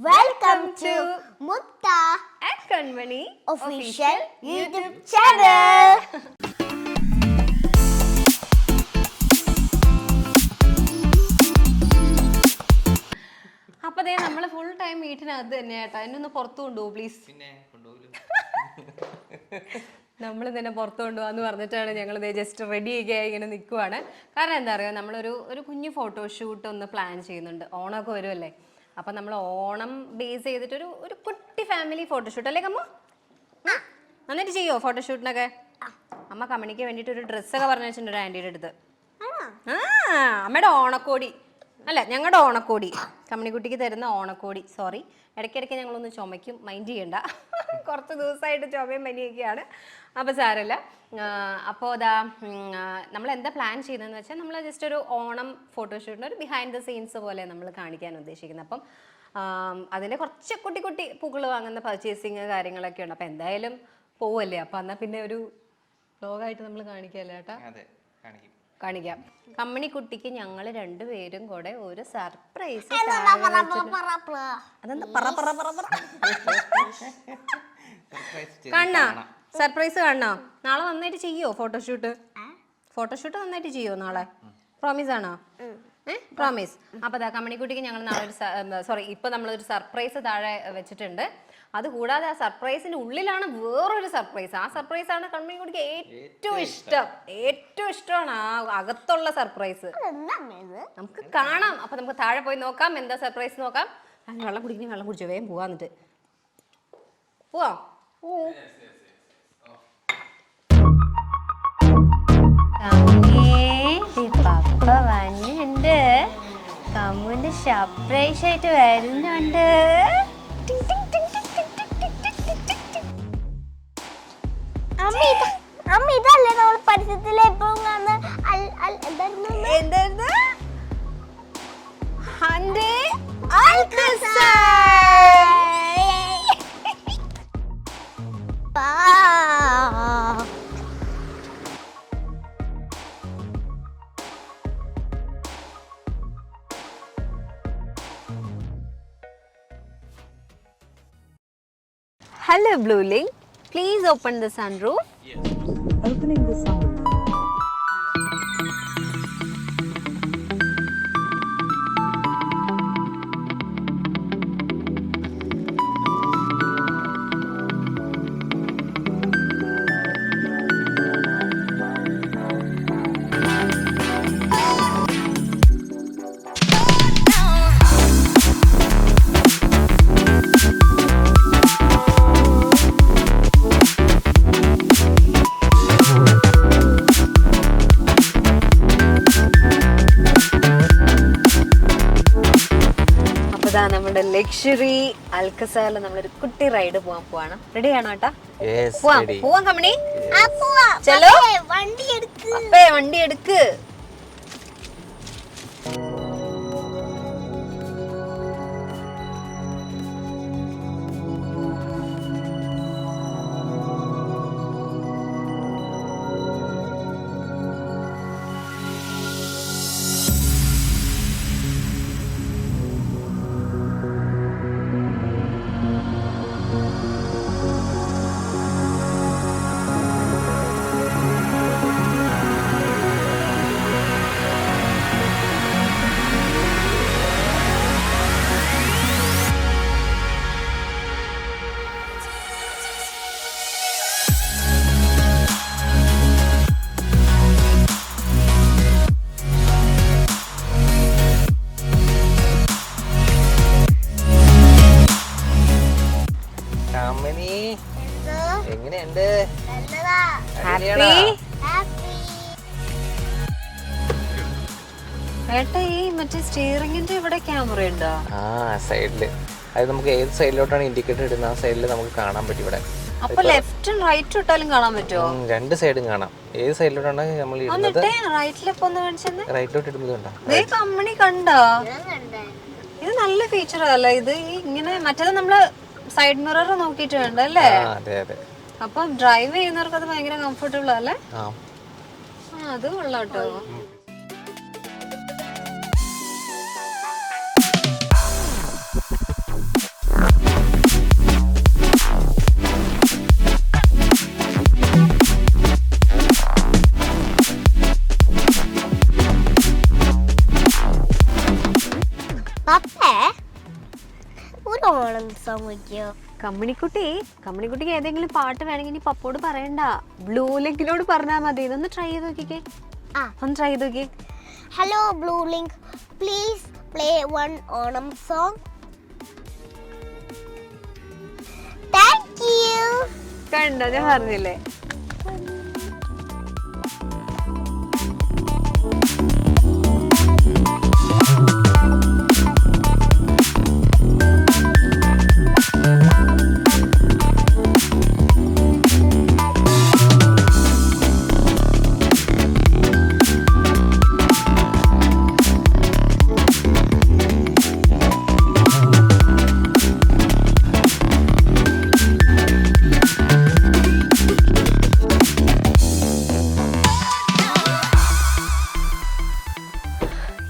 Welcome to MUKTHA and Kanmani official YouTube channel. അപ്പോൾ നമ്മൾ full time വീട്ടിനകത്ത് തന്നെ കേട്ടോ. എന്നെ ഒന്ന് പുറത്തു കൊണ്ടുപോകും പ്ലീസ്. പിന്നെ കൊണ്ടുപോകും. നമ്മൾ തന്നെ പുറത്തു കൊണ്ടുപോകാന്ന് പറഞ്ഞിട്ടാണ് ഞങ്ങൾ ജസ്റ്റ് റെഡി ആയി ഇങ്ങനെ നിൽക്കുവാണ്. കാരണം എന്താ പറയുക, നമ്മളൊരു കുഞ്ഞു ഫോട്ടോഷൂട്ട് ഒന്ന് പ്ലാൻ ചെയ്യുന്നുണ്ട്. ഓണമൊക്കെ വരുമല്ലേ, അപ്പം നമ്മൾ ഓണം ബേസ് ചെയ്തിട്ടൊരു കുട്ടി ഫാമിലി ഫോട്ടോഷൂട്ട് അല്ലേ കമ്മ? നന്നായിട്ട് ചെയ്യുമോ ഫോട്ടോഷൂട്ടിനൊക്കെ? അമ്മ കമ്പനിക്ക് വേണ്ടിയിട്ട് ഒരു ഡ്രസ്സൊക്കെ പറഞ്ഞു വെച്ചിട്ടുണ്ട് ഒരു ആൻറ്റിയുടെ അടുത്ത്. അമ്മയുടെ ഓണക്കോടി അല്ല, ഞങ്ങളുടെ ഓണക്കോടി, കമ്പനിക്കുട്ടിക്ക് തരുന്ന ഓണക്കോടി. സോറി, ഇടയ്ക്കിടയ്ക്ക് ഞങ്ങളൊന്ന് ചുമയ്ക്കും, മൈൻഡ് ചെയ്യണ്ട. കുറച്ച് ദിവസമായിട്ട് ചുമയും പനിയൊക്കെയാണ്, അപ്പോൾ സാരമില്ല. അപ്പോൾ അതാ നമ്മൾ എന്താ പ്ലാൻ ചെയ്യുന്നതെന്ന് വെച്ചാൽ, നമ്മൾ ജസ്റ്റ് ഒരു ഓണം ഫോട്ടോഷൂട്ടിന് ഒരു ബിഹൈൻഡ് ദ സീൻസ് പോലെ നമ്മൾ കാണിക്കാൻ ഉദ്ദേശിക്കുന്നത്. അപ്പം അതിൻ്റെ കുറച്ച് കുട്ടി കുട്ടി പൂക്കൾ വാങ്ങുന്ന പർച്ചേസിങ് കാര്യങ്ങളൊക്കെ ഉണ്ട്. അപ്പോൾ എന്തായാലും പോവല്ലേ, അപ്പോൾ എന്നാൽ പിന്നെ ഒരു വ്ലോഗായിട്ട് നമ്മൾ കാണിക്കാമല്ലേ ചേട്ടാ? കാണിക്കാം. കമ്പനി കുട്ടിക്ക് ഞങ്ങൾ രണ്ടുപേരും കൂടെ ഒരു സർപ്രൈസ്. അതെന്താ കാണാ സർപ്രൈസ് കാണണോ? നാളെ നന്നായിട്ട് ചെയ്യോ ഫോട്ടോഷൂട്ട്? നന്നായിട്ട് ചെയ്യോ നാളെ? പ്രോമിസ് ആണോ? പ്രോമിസ്. അപ്പോൾ അതാ കമ്പനിക്കുട്ടിക്ക് ഞങ്ങൾ നാളെ ഇപ്പൊ നമ്മളൊരു സർപ്രൈസ് താഴെ വെച്ചിട്ടുണ്ട്. അതുകൂടാതെ ആ സർപ്രൈസിന്റെ ഉള്ളിലാണ് വേറൊരു സർപ്രൈസ്. ആ സർപ്രൈസാണ് കമ്പനിക്കുട്ടിക്ക് ഏറ്റവും ഇഷ്ടമാണ് ആ അകത്തുള്ള സർപ്രൈസ്. നമുക്ക് കാണാം. അപ്പൊ നമുക്ക് താഴെ പോയി നോക്കാം എന്താ സർപ്രൈസ് നോക്കാം. വെള്ളം കുടിച്ചോ, വേഗം പോവാന്നിട്ട് പോവാം. പപ്പ വന്നിട്ടുണ്ട്, കമ്മുന്റെ സർപ്രൈസ് ആയിട്ട് വരുന്നുണ്ട്. അമ്മ ഇതല്ലേ നമ്മൾ പരിസരത്തിലെ എപ്പോഴും എന്തായിരുന്നു? Hyundai ആൽകാസാർ. Hello, Blue Link. Please open the sunroof. Yes. Opening the sunroof. നമ്മുടെ ലക്ഷറി അൽക്കസാറിൽ നമ്മളൊരു കുട്ടി റൈഡ് പോവാണ്. റെഡി ആണോ ഏട്ടാ? പോവാം കമ്പനി. ചലോ വണ്ടി എടുക്ക്. എങ്ങനെയുണ്ട്? ഏട്ടാ, ഈ മറ്റേ സ്റ്റിയറിംഗിന്റെ ഇവിടെ ക്യാമറ ഉണ്ടോ? ആ സൈഡില്. അത് നമുക്ക് ഏത് സൈഡിലോട്ടാണ് ഇൻഡിക്കേറ്റർ ഇടുന്നത് ആ സൈഡിൽ നമുക്ക് കാണാൻ പറ്റും ഇവിടെ. അപ്പൊ ലെഫ്റ്റും റൈറ്റും ഇട്ടാലും കാണാൻ പറ്റുമോ? രണ്ട് സൈഡും കാണാം. ഏത് സൈഡിലോട്ടാണ് നമ്മൾ ഇടുന്നത്? റൈറ്റിലോട്ട് ഇടുന്നത് കണ്ടോ? കമ്പനി കണ്ടോ? ഇത് നല്ല ഫീച്ചർ അല്ല ഇത്? ഇങ്ങനെ മറ്റേത് നമ്മള് സൈഡ് മിറർ നോക്കിയിട്ട് വേണ്ട അല്ലേ? അപ്പൊ ഡ്രൈവ് ചെയ്യുന്നവർക്ക് അത് ഭയങ്കര കംഫർട്ടബിൾ അല്ലേ? അത് കൊള്ളാം കേട്ടോ. പപ്പേ ഒരു ഓണം സോങ് വയ്ക്കോ? കമ്മണിക്കുട്ടിക്ക് ഏതെങ്കിലും പാട്ട് വേണമെങ്കിൽ നീ പപ്പോട് പറയണ്ട, ബ്ലൂ ലിങ്കിനോട് പറഞ്ഞാൽ മതി. ഇതൊന്ന് ട്രൈ ചെയ്ത് നോക്കിക്കേ. ഒന്ന് ട്രൈ ചെയ്ത് നോക്കിയേ. Hello blue link, please play one Onam song. Thank you. കണ്ടോ, ഞാൻ പറഞ്ഞില്ലേ.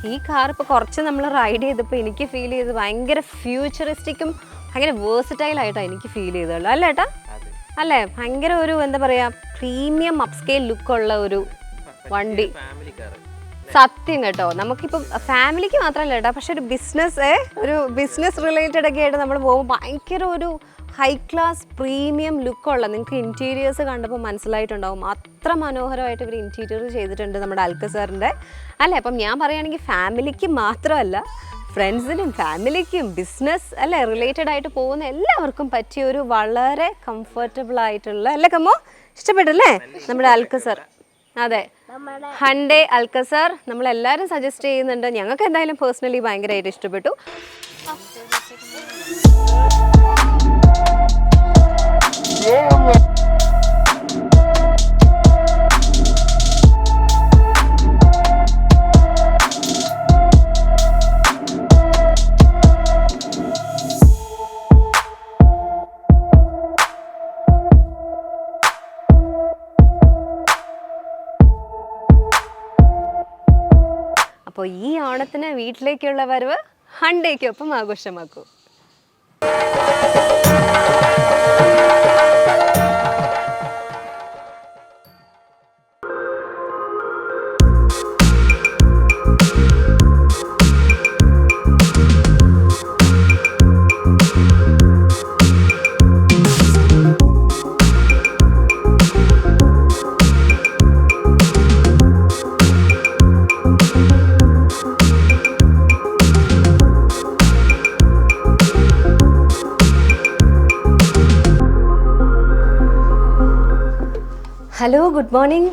ഈ കാർ ഇപ്പോൾ കുറച്ച് നമ്മൾ റൈഡ് ചെയ്തപ്പോൾ എനിക്ക് ഫീൽ ചെയ്ത് ഭയങ്കര ഫ്യൂച്ചറിസ്റ്റിക്കും ഭയങ്കര വേഴ്സറ്റൈൽ ആയിട്ടാണ് എനിക്ക് ഫീൽ ചെയ്തല്ലോ, അല്ലേ ഏട്ടാ? അല്ലേ, ഭയങ്കര ഒരു എന്താ പറയുക, പ്രീമിയം അപ്സ്കെയിൽ ലുക്കുള്ള ഒരു വണ്ടി. സത്യം കേട്ടോ. നമുക്കിപ്പം ഫാമിലിക്ക് മാത്രമല്ല ഏട്ടാ, പക്ഷെ ഒരു ബിസിനസ് റിലേറ്റഡ് ഒക്കെ ആയിട്ട് നമ്മൾ പോകുമ്പോൾ ഭയങ്കര ഒരു ഹൈ ക്ലാസ് പ്രീമിയം ലുക്കുള്ള, നിങ്ങൾക്ക് ഇൻറ്റീരിയേഴ്സ് കണ്ടപ്പോൾ മനസ്സിലായിട്ടുണ്ടാവും അത്ര മനോഹരമായിട്ട് ഇവർ ഇൻറ്റീരിയർ ചെയ്തിട്ടുണ്ട് നമ്മുടെ അൽക്കസാറിൻ്റെ, അല്ലേ? അപ്പം ഞാൻ പറയുകയാണെങ്കിൽ ഫാമിലിക്ക് മാത്രമല്ല, ഫ്രണ്ട്സിനും ഫാമിലിക്കും ബിസിനസ് അല്ലേ റിലേറ്റഡ് ആയിട്ട് പോകുന്ന എല്ലാവർക്കും പറ്റിയ ഒരു വളരെ കംഫർട്ടബിൾ ആയിട്ടുള്ള, അല്ലേ കമ്മോ? ഇഷ്ടപ്പെട്ടല്ലേ നമ്മുടെ അൽക്കസാർ? അതെ, ഹണ്ടേ അൽക്കസാർ നമ്മളെല്ലാവരും സജസ്റ്റ് ചെയ്യുന്നുണ്ട്. ഞങ്ങൾക്ക് എന്തായാലും പേഴ്സണലി ഭയങ്കരമായിട്ട് ഇഷ്ടപ്പെട്ടു. അപ്പോൾ ഈ ഓണത്തിന് വീട്ടിലേക്കുള്ള വരവ് ഹണ്ടേക്കൊപ്പം ആഘോഷമാക്കൂ. Hello, good morning.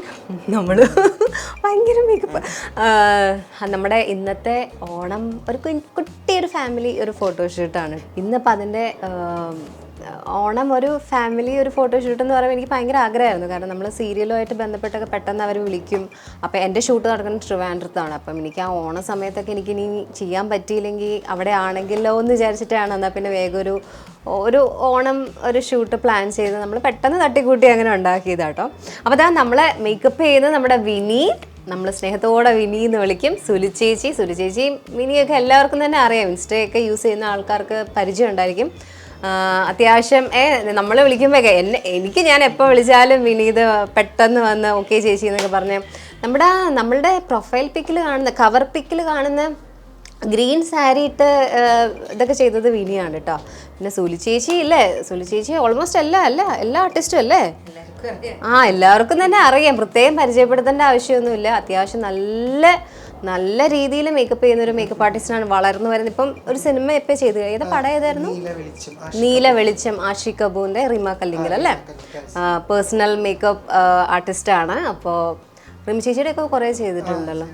നമ്മൾ ഭയങ്കര മേക്കപ്പ്. നമ്മുടെ ഇന്നത്തെ ഓണം ഒരു കുട്ടിയൊരു ഫാമിലി ഒരു ഫോട്ടോഷൂട്ടാണ് ഇന്നിപ്പോൾ. അതിൻ്റെ ഓണം ഒരു ഫാമിലി ഒരു ഫോട്ടോഷൂട്ട് എന്ന് പറയുമ്പോൾ എനിക്ക് ഭയങ്കര ആഗ്രഹമായിരുന്നു. കാരണം നമ്മൾ സീരിയലുമായിട്ട് ബന്ധപ്പെട്ടൊക്കെ പെട്ടെന്ന് അവർ വിളിക്കും. അപ്പോൾ എൻ്റെ ഷൂട്ട് നടക്കുന്നത് ട്രിവാൻഡ്രത്താണ്. അപ്പം എനിക്ക് ആ ഓണ സമയത്തൊക്കെ എനിക്കിനി ചെയ്യാൻ പറ്റിയില്ലെങ്കിൽ അവിടെ ആണെങ്കിലോ എന്ന് വിചാരിച്ചിട്ടാണ്. എന്നാൽ പിന്നെ വേഗം ഒരു ഓണം ഒരു ഷൂട്ട് പ്ലാൻ ചെയ്ത് നമ്മൾ പെട്ടെന്ന് തട്ടിക്കൂട്ടി അങ്ങനെ ഉണ്ടാക്കിയതാട്ടോ. അപ്പോൾ അതാ നമ്മളെ മേക്കപ്പ് ചെയ്യുന്നത് നമ്മുടെ വിനീത്, നമ്മൾ സ്നേഹത്തോടെ വിനി എന്ന് വിളിക്കും. സുലു ചേച്ചിയും വിനിയൊക്കെ എല്ലാവർക്കും തന്നെ അറിയാം. ഇൻസ്റ്റയൊക്കെ യൂസ് ചെയ്യുന്ന ആൾക്കാർക്ക് പരിചയം ഉണ്ടായിരിക്കും. അത്യാവശ്യം നമ്മൾ വിളിക്കുമ്പോൾ ഞാൻ എപ്പോൾ വിളിച്ചാലും വിനീത് പെട്ടെന്ന് വന്ന് ഓക്കെ ചേച്ചി എന്നൊക്കെ പറഞ്ഞ് നമ്മളുടെ പ്രൊഫൈൽ പിക്കിൽ കാണുന്ന കവർ പിക്കിൽ കാണുന്ന ഗ്രീൻ സാരി ഇട്ട് ഇതൊക്കെ ചെയ്തത് വിനിയാണ് കേട്ടോ. പിന്നെ സുലു ചേച്ചി ഓൾമോസ്റ്റ് എല്ലാ ആർട്ടിസ്റ്റും അല്ലേ? എല്ലാവർക്കും തന്നെ അറിയാം, പ്രത്യേകം പരിചയപ്പെടുത്തേണ്ട ആവശ്യമൊന്നുമില്ല. അത്യാവശ്യം നല്ല രീതിയിൽ മേക്കപ്പ് ചെയ്യുന്ന ഒരു മേക്കപ്പ് ആർട്ടിസ്റ്റാണ് വളർന്നു വരുന്നത്. ഇപ്പം ഒരു സിനിമ എപ്പോൾ ചെയ്തു, ഏത് പടം ഏതായിരുന്നു? നീല വെളിച്ചം, ആഷിഖ് കപൂറിൻ്റെ റിമ കല്ലിങ്കൽ അല്ലേ? പേഴ്സണൽ മേക്കപ്പ് ആർട്ടിസ്റ്റാണ്. അപ്പോൾ റിമ ചേച്ചിയുടെ ഒക്കെ കുറേ ചെയ്തിട്ടുണ്ടല്ലോ,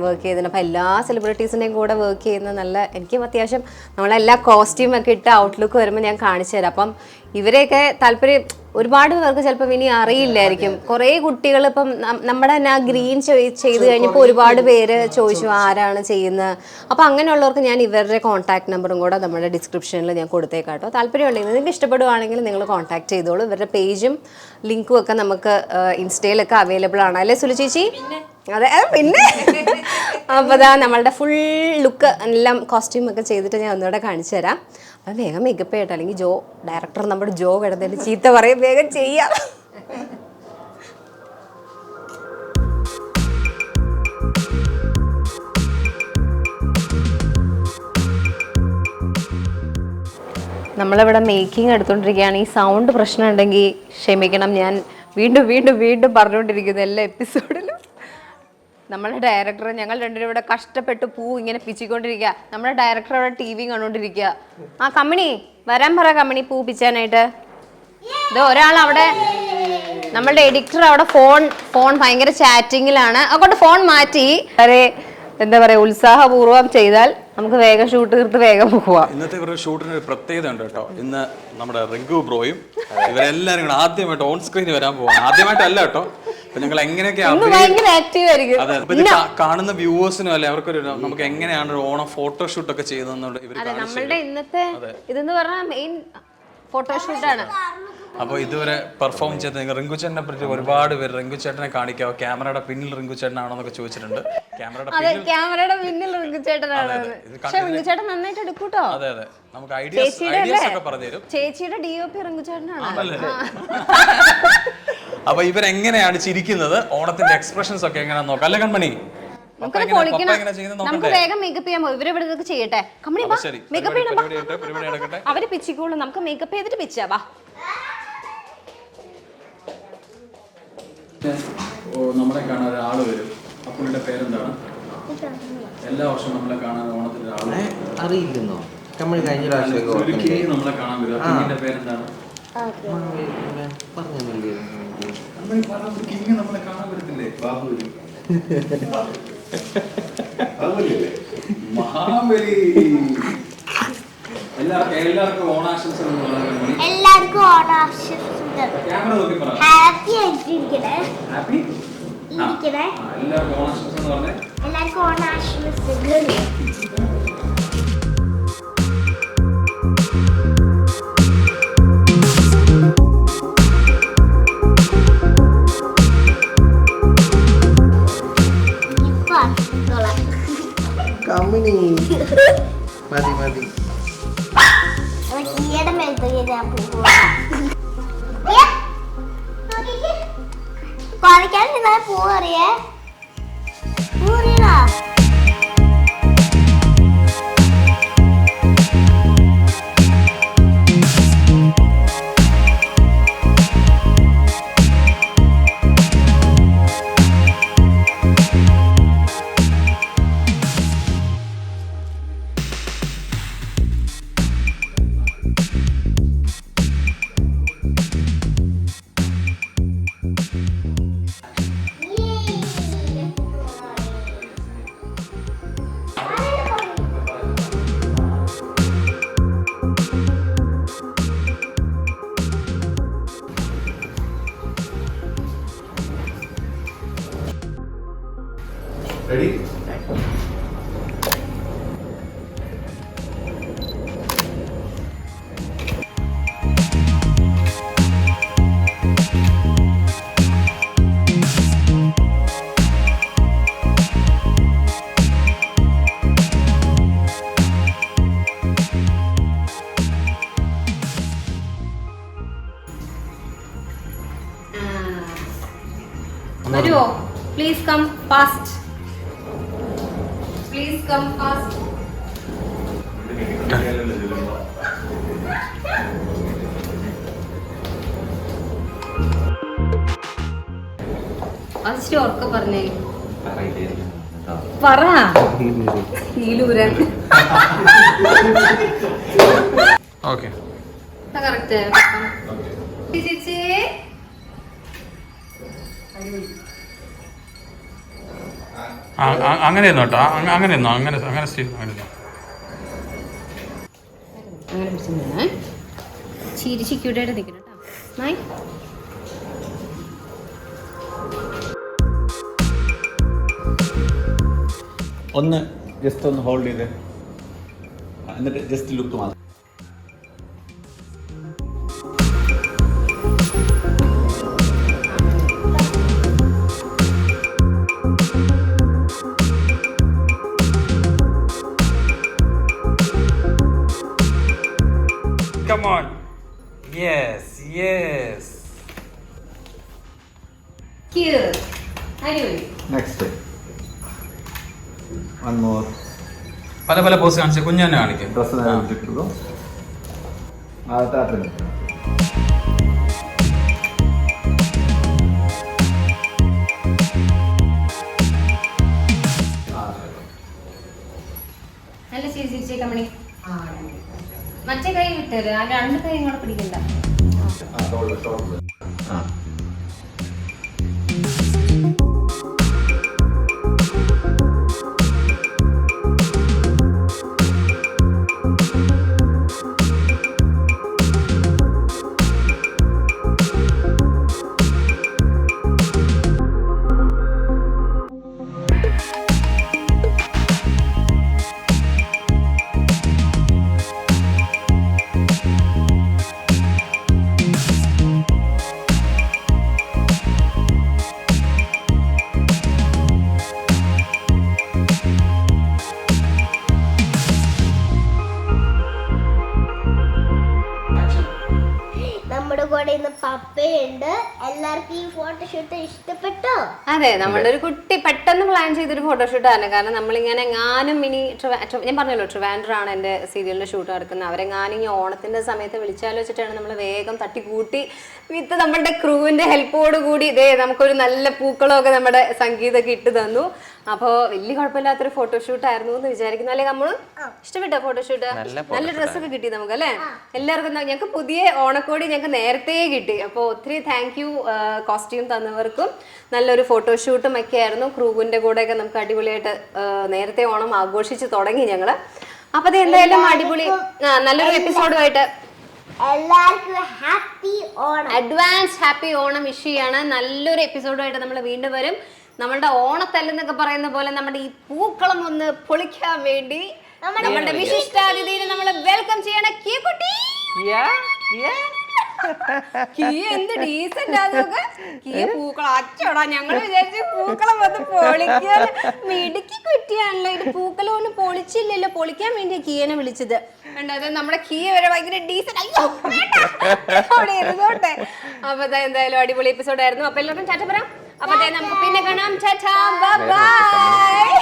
വർക്ക് ചെയ്തിട്ടുണ്ട്. അപ്പോൾ എല്ലാ സെലിബ്രിറ്റീസിൻ്റെയും കൂടെ വർക്ക് ചെയ്യുന്ന എനിക്കും അത്യാവശ്യം നമ്മളെല്ലാ കോസ്റ്റ്യൂമൊക്കെ ഇട്ട് ഔട്ട്ലുക്ക് വരുമ്പോൾ ഞാൻ കാണിച്ചു തരാം. അപ്പം ഇവരെയൊക്കെ താല്പര്യം ഒരുപാട് പേർക്ക് ചിലപ്പോൾ ഇനി അറിയില്ലായിരിക്കും. കുറേ കുട്ടികൾ ഇപ്പം നമ്മുടെ തന്നെ ആ ഗ്രീൻ ചെയ്ത് കഴിഞ്ഞപ്പോൾ ഒരുപാട് പേര് ചോദിച്ചു ആരാണ് ചെയ്യുന്നത്. അപ്പോൾ അങ്ങനെയുള്ളവർക്ക് ഞാൻ ഇവരുടെ കോൺടാക്ട് നമ്പറും കൂടെ നമ്മുടെ ഡിസ്ക്രിപ്ഷനിൽ ഞാൻ കൊടുത്തേക്കാം കേട്ടോ. താല്പര്യമുണ്ടെങ്കിൽ നിങ്ങൾക്ക് ഇഷ്ടപ്പെടുവാണെങ്കിൽ നിങ്ങൾ കോൺടാക്ട് ചെയ്തോളൂ. ഇവരുടെ പേജും ലിങ്കും ഒക്കെ നമുക്ക് ഇൻസ്റ്റയിലൊക്കെ അവൈലബിൾ ആണ്, അല്ലേ സുലു ചേച്ചി? അതെ, പിന്നെ അപ്പോൾ അതാ നമ്മളുടെ ഫുൾ ലുക്ക് എല്ലാം കോസ്റ്റ്യൂമൊക്കെ ചെയ്തിട്ട് ഞാൻ ഒന്നുകൂടെ കാണിച്ചു തരാം. അപ്പം വേഗം മേക്കപ്പ് ചെയ്യട്ടോ, അല്ലെങ്കിൽ ഡയറക്ടർ നമ്മുടെ ജോ കിടന്നതിന് ചീത്ത പറയും. വേഗം ചെയ്യാം. നമ്മളിവിടെ മേക്കിംഗ് എടുത്തുകൊണ്ടിരിക്കുകയാണ്. ഈ സൗണ്ട് പ്രശ്നം ഉണ്ടെങ്കിൽ ക്ഷമിക്കണം. ഞാൻ വീണ്ടും വീണ്ടും വീണ്ടും പറഞ്ഞുകൊണ്ടിരിക്കുന്നു എല്ലാ എപ്പിസോഡിലും. നമ്മുടെ ഡയറക്ടർ, ഞങ്ങൾ രണ്ടുപേരും ഇവിടെ കഷ്ടപ്പെട്ട് പൂ ഇങ്ങനെ പിച്ചിക്കൊണ്ടിരിക്കുക. നമ്മുടെ ഡയറക്ടർ അവിടെ ടി വി കണ്ടുകൊണ്ടിരിക്കുക. ആ കമ്മിണി വരാൻ പറ, കമ്മിണി പൂ പിച്ചാനായിട്ട്. ഇത് ഒരാൾ അവിടെ, നമ്മളുടെ എഡിറ്റർ അവിടെ ഫോൺ ഭയങ്കര ചാറ്റിങ്ങിലാണ്. അതുകൊണ്ട് ഫോൺ മാറ്റി വളരെ എന്താ പറയാ ഉത്സാഹപൂർവ്വം ചെയ്താൽ നമുക്ക് വേഗം ഷൂട്ട് തീർത്ത് വേഗം പോവാം. ഇന്നത്തെ ഇവരുടെ ഷൂട്ടിന് ഒരു പ്രത്യേകത ഉണ്ട് കേട്ടോ. ഇന്ന് നമ്മുടെ റിങ്കു ബ്രോയും ഇവരെല്ലാരും കൂടെ ആദ്യമായിട്ട് ഓൺ സ്ക്രീനിൽ വരാൻ പോവാണ്. ആദ്യമായിട്ടല്ല കേട്ടോ. അപ്പൊ ഞങ്ങൾ എങ്ങനെയൊക്കെ കാണുന്ന വ്യൂവേഴ്സിനും അല്ലെ അവർക്കൊരു നമുക്ക് എങ്ങനെയാണ് ഒരു ഓണം ഫോട്ടോഷൂട്ട് ഒക്കെ ചെയ്തതെന്നുണ്ട് ഇവർ. നമ്മളുടെ ഇന്നത്തെ ഇതെന്ന് പറഞ്ഞാൽ മെയിൻ ഫോട്ടോഷൂട്ടാണ്. അപ്പോൾ ഇതുവരെ പെർഫോം ചെയ്ത് നിങ്ങൾ റിങ്കു ചേട്ടനെ പറ്റി ഒരുപാട് പേര് റിങ്കു ചേട്ടനെ കാണിക്കാവോ, ക്യാമറയുടെ പിന്നിൽ റിങ്കു ചേട്ടനാണോന്നൊക്കെ ചോദിച്ചിട്ടുണ്ട്. ക്യാമറയുടെ പിന്നിൽ റിങ്കു ചേട്ടനാണ്. പക്ഷെ റിങ്കു ചേട്ടൻ നന്നായിട്ട് എടുക്കൂട്ടോ. അതെ അതെ, നമുക്ക് ഐഡിയാസ് ഒക്കെ പറഞ്ഞു തരും. ചേച്ചിയുടെ DOP റിങ്കു ചേട്ടനാണ്. അപ്പൊ ഇവരെങ്ങനെയാണ് ചിരിക്കുന്നത്, ഓണത്തിന്റെ എക്സ്പ്രഷൻസ് ഒക്കെ എങ്ങനെയാണെന്ന് നോക്കാം അല്ലേ കൺമണി? നമുക്ക് വേഗം മേക്കപ്പ് ചെയ്യാൻ പോകും. ഇവരെ ഇതൊക്കെ ചെയ്യട്ടെ. കമ്പനി മേക്കപ്പ് ചെയ്യണം. അവര് പിച്ചിക്കോളും, നമുക്ക് മേക്കപ്പ് ചെയ്തിട്ട് പിച്ചാ. വാ, നമ്മളെ കാണാൻ ഒരാള് വരും. അപ്പുണ്ണിന്റെ പേരെന്താണ്? എല്ലാ വർഷവും നമ്മളെ കാണാൻ ഓണത്തിന് ഒരാള് അറിയില്ലെന്നോ? നമ്മളെ കാണാൻ വരും. അപ്പുണ്ണിന്റെ പേരെന്താണ്? നമ്മളെ കാണാൻ വരത്തില്ലേ? ബാഹുബലി. മഹാബലി. എല്ലാവർക്കും ഓണാശംസകൾ. എല്ലാവർക്കും ഓണാശംസകൾ. ഹാപ്പി ആയിട്ടിരിക്കണേ. ഹാപ്പി ഇരിക്കണേ. എല്ലാവർക്കും ഓണാശംസകൾ എന്ന് പറഞ്ഞേ. എല്ലാവർക്കും ഓണാശംസകൾ. കമ്മിണി മതി മതി. പൂവറിയേ പൂറിയാ. Ready? വരുവോ? Please come fast. Please come fast. First ഓർക്ക പറഞ്ഞേ. പറ. ഹീലൂരൻ. ഓക്കെ. കറക്റ്റ്. ചേച്ചി അങ്ങനെയൊന്നും കേട്ടോ, അങ്ങനെയൊന്നും അങ്ങനെ സ്റ്റീൽ അങ്ങനെ പിടിച്ചേ. ചിരിച്ച് ക്യൂട്ടായിട്ട് നിൽക്കണം കേട്ടോ. നായി ഒന്ന് ജസ്റ്റ് ഒന്ന് ഹോൾഡ് ചെയ്ത് എന്നിട്ട് ജസ്റ്റ് ലുക്ക് മാത്രം. Come on. Yes, yes. Cute. അടിപൊളി. Next one more. പല പല പോസ് കാണിച്ചു. കുഞ്ഞു തന്നെ കാണിക്കും. ഡ്രസ്സ് നേരെ വെച്ചിട്ടുള്ളൂ. നല്ല ചിരിച്ചേക്കാൻ മണി. മറ്റേ കൈ വിട്ടത് ആ 2 കൈ കൂടെ പിടിക്കണ്ട. നമ്മുടെ കൂടെ ഇന്ന് പപ്പയുണ്ട്. എല്ലാവർക്കും ഈ ഫോട്ടോഷൂട്ട് ഇഷ്ടപ്പെട്ടോ? അതെ, നമ്മുടെ ഒരു കുട്ടി പെട്ടെന്ന് പ്ലാൻ ചെയ്തൊരു ഫോട്ടോഷൂട്ട് ആണ്. കാരണം നമ്മളിങ്ങനെ എങ്ങാനും ഇനി ഞാൻ പറഞ്ഞല്ലോ ട്രിവാൻഡ്രാണ് എൻ്റെ സീരിയലിൻ്റെ ഷൂട്ട് നടക്കുന്നത്. അവരെങ്ങാനും ഈ ഓണത്തിൻ്റെ സമയത്ത് വിളിച്ചാലോ വെച്ചിട്ടാണ് നമ്മൾ വേഗം തട്ടിക്കൂട്ടി വിത്ത് നമ്മുടെ ക്രൂവിൻ്റെ ഹെൽപ്പോട് കൂടി ഇതേ നമുക്കൊരു നല്ല പൂക്കളമൊക്കെ നമ്മുടെ സംഗീതമൊക്കെ ഇട്ട് തന്നു. അപ്പോൾ വലിയ കുഴപ്പമില്ലാത്തൊരു ഫോട്ടോഷൂട്ട് ആയിരുന്നു എന്ന് വിചാരിക്കുന്നു. അല്ലെങ്കിൽ നമ്മൾ ഇഷ്ടപ്പെട്ടോ ഫോട്ടോഷൂട്ട്? നല്ല ഡ്രസ്സൊക്കെ കിട്ടി നമുക്ക് അല്ലേ എല്ലാവർക്കും. ഞങ്ങൾക്ക് പുതിയ ഓണക്കോടി ഞങ്ങൾക്ക് നേരത്തെ കിട്ടി. അപ്പോൾ ഒത്തിരി താങ്ക് യു കോസ്റ്റ്യൂം തന്നവർക്കും. നല്ലൊരു ഫോട്ടോഷൂട്ടും ഒക്കെ ആയിരുന്നു. ക്രൂവിൻ്റെ കൂടെയൊക്കെ നമുക്ക് അടിപൊളിയായിട്ട് നേരത്തെ ഓണം ആഘോഷിച്ച് തുടങ്ങി ഞങ്ങൾ. അപ്പോൾ അത് എന്തായാലും അടിപൊളി നല്ലൊരു എപ്പിസോഡുമായിട്ട് എല്ലാവർക്കും happy Onam, advance happy Onam wish ചെയ്യാണ്. നല്ലൊരു എപ്പിസോഡുമായിട്ട് നമ്മൾ വീണ്ടും വരും. നമ്മളുടെ ഓണത്തല്ലെന്നൊക്കെ പറയുന്ന പോലെ നമ്മുടെ ഈ പൂക്കളം ഒന്ന് പൊളിക്കാൻ വേണ്ടി നമ്മുടെ വിശിഷ്ടാതിഥിയെ നമ്മൾ വെൽക്കം ചെയ്യണ കീക്കുട്ടി. എന്ത് ഡീസന്റ് ആതൊക്കെ പൂക്കളം അച്ചോടാ. ഞങ്ങൾ വിചാരിച്ചു പൂക്കളം വന്ന് പൊളിക്കാൻ മിടുക്കി കുറ്റിയാണല്ലോ. ഇത് പൂക്കളം ഒന്നും പൊളിച്ചില്ലല്ലോ, പൊളിക്കാൻ വേണ്ടിയാ കീയനെ വിളിച്ചത്. അത് നമ്മുടെ കീയ വരെ ഭയങ്കര ഡീസന്റ്. അയ്യോ അവിടെ ഇരുന്നോട്ടെ. അപ്പൊ എന്തായാലും അടിപൊളി എപ്പിസോഡായിരുന്നു. അപ്പൊ എല്ലാവർക്കും ചാറ്റ പറയാം. അപ്പൊ നമുക്ക് പിന്നെ കാണാം. Tata, bye bye.